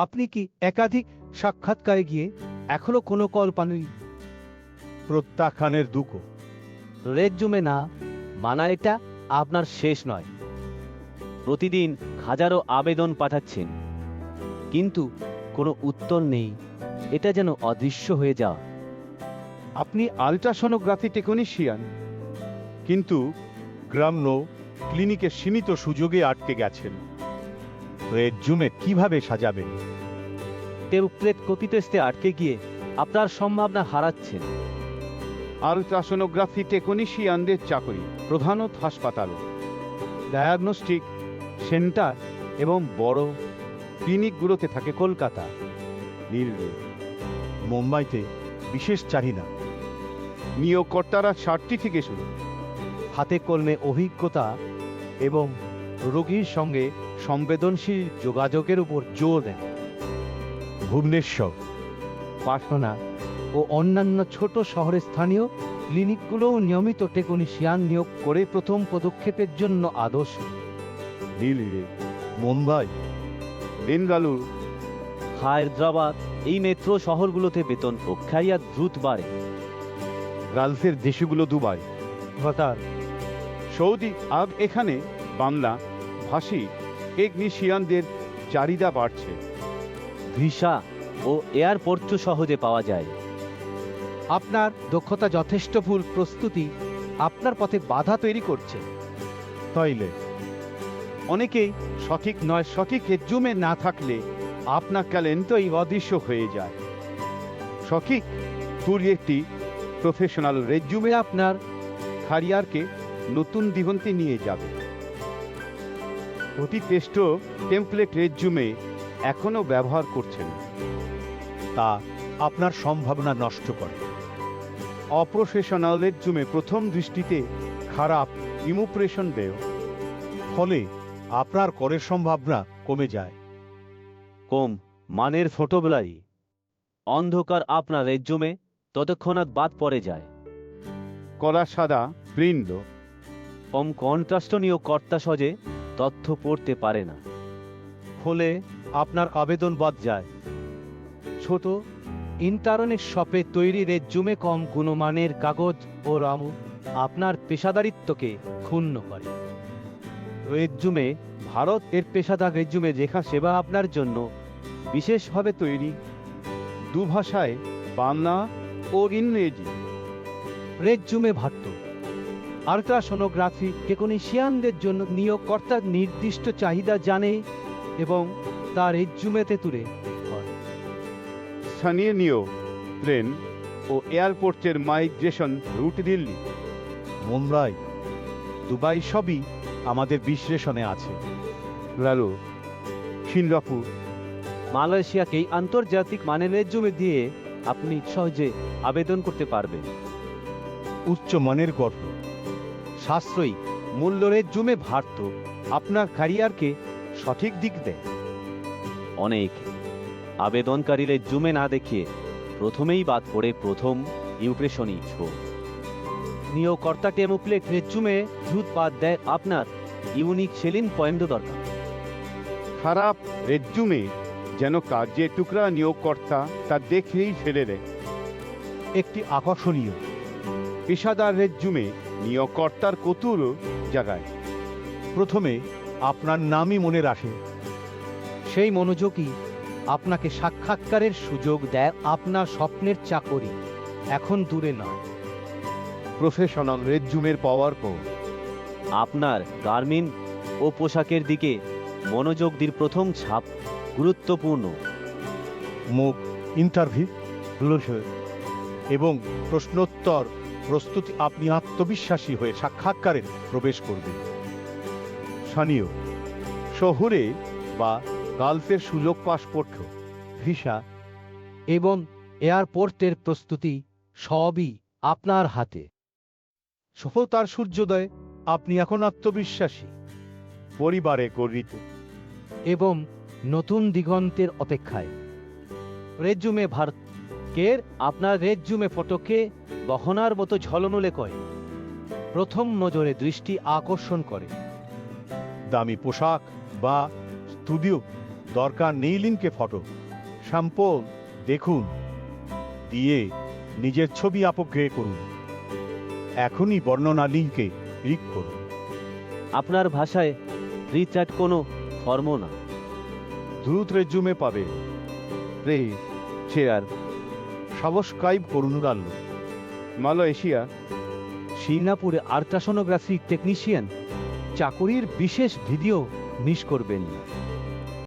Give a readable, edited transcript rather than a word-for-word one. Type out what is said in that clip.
আপনি কি একাধিক সাক্ষাৎকারে গিয়ে এখনো কোনো কল পাননি? প্রত্যাখ্যানের দুঃখ। রেজ্যুমে না মানা এটা আপনার শেষ নয়। প্রতিদিন হাজারো আবেদন পাঠাচ্ছেন, কিন্তু কোনো উত্তর নেই। এটা যেন অদৃশ্য হয়ে যাওয়া। আপনি আলট্রাসোনোগ্রাফি টেকনিশিয়ান, কিন্তু গ্রাম্য ক্লিনিকের সীমিত সুযোগে আটকে গেছেন। রেজ্যুমে কিভাবে সাজাবেন? টেমপ্লেট কপি টেস্টে আটকে গিয়ে আপনার সম্ভাবনা হারাচ্ছেন। আলট্রাসোনোগ্রাফি টেকনিশিয়ানদের চাকরি প্রধানত হাসপাতাল, ডায়াগনস্টিক সেন্টার এবং বড় ক্লিনিকগুলোতে থাকে। কলকাতা, দিল্লি, মুম্বাইতে বিশেষ চাহিদা। নিয়োগকর্তারা সার্টিফিকেশন, হাতে কলমে অভিজ্ঞতা এবং রোগীর সঙ্গে সংবেদনশীল যোগাযোগের উপর জোর দেন। ভুবনেশ্বর, পাটনা ও অন্যান্য ছোট শহরের স্থানীয় ক্লিনিকগুলোও নিয়মিত টেকনিশিয়ান নিয়োগ করে প্রথম পদক্ষেপের জন্য আদর্শ। দিল্লি, মুম্বাই, বেঙ্গালুরু, হায়দ্রাবাদ, এই মেট্রো শহরগুলোতে বেতন প্রক্রিয়া দ্রুত বাড়ে। গালফের দেশগুলো, দুবাই, কাতার, সৌদি আরব, এখানে বাংলা ভাষী টেকনিশিয়ানদের চাহিদা বাড়ছে। ভিসা ও এয়ারপোর্টও সহজে পাওয়া যায়। আপনার দক্ষতা যথেষ্ট ভুল প্রস্তুতি আপনার পথে বাধা তৈরি করছে। তাইলে অনেকেই সঠিক নয়, সঠিক রেজ্যুমে না থাকলে আপনার ট্যালেন্টই অদৃশ্য হয়ে যায়। সঠিক পুরী একটি প্রফেশনাল রেজ্যুমে আপনার ক্যারিয়ারকে নতুন দিগন্তে নিয়ে যাবে। অতি টেস্ট টেমপ্লেট রেজ্যুমে এখনো ব্যবহার করছেন, তা আপনার সম্ভাবনা নষ্ট করে। অপ্রফেশনাল রেজ্যুমে প্রথম দৃষ্টিতে খারাপ ইমপ্রেশন দেয়, ফলে আপনার করের সম্ভাবনা কমে যায়। কম মানের ফটোগ্রাফি অন্ধকার আপনার রেজ্যুমে তৎক্ষণাৎ বাদ পড়ে যায়। কলা সাদা প্রিন্ট, কম কন্ট্রাস্ট নিয়োগকর্তা সহজে তথ্য পড়তে পারে না। ফলে আপনার আবেদন বাদ যায়। ছোট ইন্টারনেট শপে তৈরি রেজ্যুমে কম গুণমানের কাগজ ও রামু আপনার পেশাদারিত্বকে ক্ষুণ্ণ করে। রেজ্যুমে ভারত এর পেশাদার রেজ্যুমে লেখা সেবা আপনার জন্য বিশেষভাবে তৈরি, দুভাষায়, বাংলা ও ইংরেজি। রেজ্যুমে ভাট্ট আলট্রাসোনোগ্রাফি টেকনিশিয়ানদের জন্য নিয়োগকর্তার নির্দিষ্ট চাহিদা জানে এবং তার রেজ্যুমেতে তুলে ধরে। স্থানীয় নিয়োগ, ট্রেন ও এয়ারপোর্টের migration route Delhi, Mumbai, Dubai সবই আমাদের বিশ্লেষণে আছে। লালু, সিঙ্গাপুর, মালয়েশিয়াকেই আন্তর্জাতিক মানের রেজ্যুমে দিয়ে আপনি সহজে আবেদন করতে পারবেন। উচ্চমানের গর্ব, সাশ্রয়ী মূল্য রেজ্যুমে ভাট্ট আপনার ক্যারিয়ারকে সঠিক দিক দেয়। অনেক আবেদনকারী রেজ্যুমে না দেখিয়ে প্রথমেই বাদ পড়ে প্রথম ইমপ্রেশনই ছোট। নিয়োগকর্তা টেমপ্লেট রেজ্যুমে দ্রুত বাদ দেয়। আপনার ইউনিক সেলিং পয়েন্ট দরকার। খারাপ রেজ্যুমে যেন কার্যের টুকরা নিয়োগকর্তা তা দেখেই ফেলে দেয়। একটি আকর্ষণীয় পেশাদার রেজ্যুমে নিয়োগকর্তার কৌতূহল জাগায়। প্রথমে আপনার নামই মনে রাখে। সেই মনোযোগই আপনাকে সাক্ষাৎকারের সুযোগ দেয়। আপনার স্বপ্নের চাকরি এখন দূরে নয়। প্রফেশনাল রেজ্যুমের পাওয়ার পর আপনার গার্মেন ও পোশাকের দিকে মনোযোগ দিন। প্রথম ছাপ গুরুত্বপূর্ণ। মুখ ইন্টারভিউ এবং প্রশ্নোত্তর প্রস্তুতি, আপনি আত্মবিশ্বাসী হয়ে সাক্ষাৎকারে প্রবেশ করবেন। স্থানীয় শহরে বা গালফের সুযোগ, পাসপোর্ট, ভিসা এবং এয়ারপোর্টের প্রস্তুতি সবই আপনার হাতে। সফলতার সূর্যোদয়, আপনি এখন আত্মবিশ্বাসী, পরিবারে গর্বিত এবং নতুন দিগন্তের অপেক্ষায়। রেজ্যুমে ভারতের আপনার রেজ্যুমে ফটোকে গহনার মতো ঝলমলে করে, প্রথম নজরে দৃষ্টি আকর্ষণ করে। দামি পোশাক বা স্টুডিও দরকার নেই লিঙ্কে ফটো, স্যাম্পল দেখুন, দিয়ে নিজের ছবি আপগ্রেড করুন। এখনই বর্ণনা লিঙ্কে ক্লিক করুন। আপনার ভাষায় রিচার্ট কোনো ফর্ম না। দ্রুত রেজুমে পাবে। রে শেয়ার সাবস্ক্রাইব করুন। মালয়েশিয়া সিঙ্গাপুরে আল্ট্রাসোনোগ্রাফি টেকনিশিয়ান চাকুরির বিশেষ ভিডিও মিস করবেন না।